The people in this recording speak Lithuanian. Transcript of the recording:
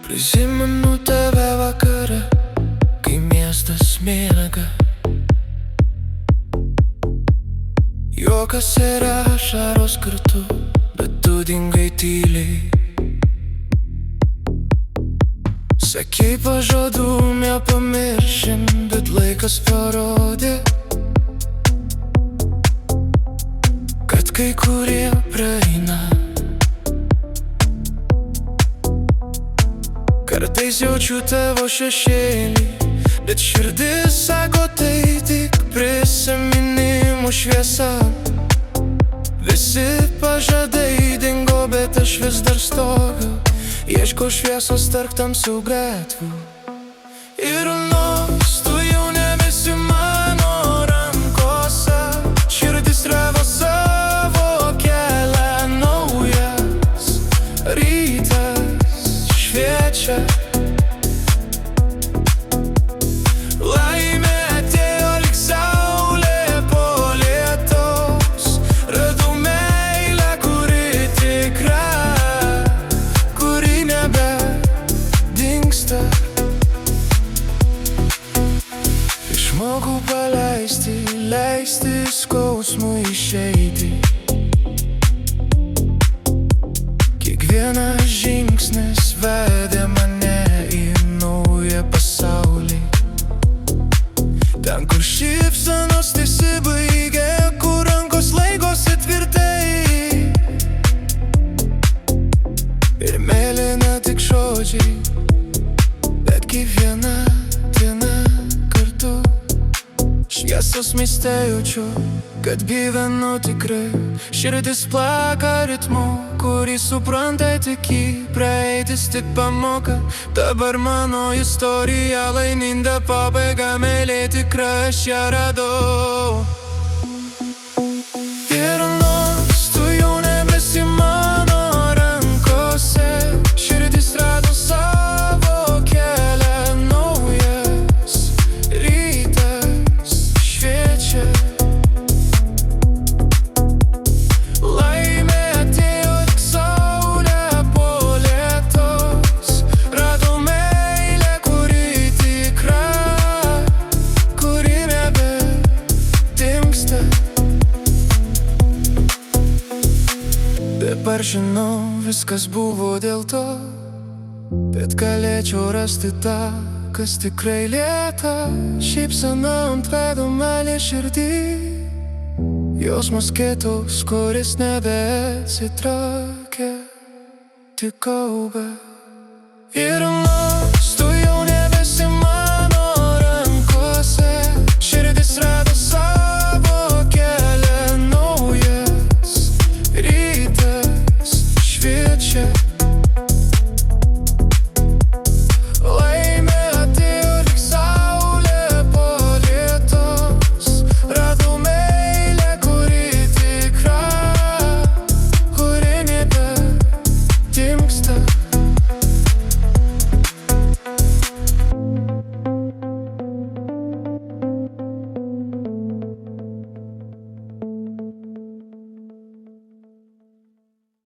Prisimenu tave vakare, kai miestas miega. Juokas ir ašaros kartu, bet tu dingai tyliai. Sakei pažadų nepamiršim, bet laikas parodė, kad kai kurie praeina. Kartais jaučiu tavo šešėlį, bet širdis sako tai tik prisiminimų šviesa. Visi pažadai dingo, bet aš vis dar stoviu, ieškau šviesos tarp tamsių gatvių. Ir nors tu jau nebesi mano rankose, širdis rado savo kelią. Naujas rytas šviečia, laimė atėjo lyg saulė po lietaus. Radau meilę, kuri tikra, kuri nebedingsta. Išmokau paleisti, leisti skausmui išeiti. Kiekvienas žingsnis vedė mane į naują pasaulį. Ten, kur šypsenos nesibaigia, kur rankos laikosi tvirtai. Ir mėlyna tik žodžiai, bet kiekviena diena kartu. Šviesos mieste jaučiu, kad gyvenu tikrai. Širdis plaka ritmu, kurį supranta tik į praeitis tik pamoka. Dabar mano istorija laiminga pabaiga, meilė tikra aš ją radau. Ir nors tu jau nebesi mano rankose, širdis rado savo kelią. Naujas rytas šviečia, laimė atėjo lyg saulė po lietaus. Radau meilę, kuri tikra, kuri nebedingsta. Dabar žinau, viskas buvo dėl to, bet galėčiau rasti tą, kas tikrai lieta. Šypsena ant veido, meilė širdį, jausmas kitoks, kuris nebeatsitraukia, tik kaupia. Ir nors tu jau nebesi mano rankose, širdis rado savo kelią. Naujas rytas šviečia,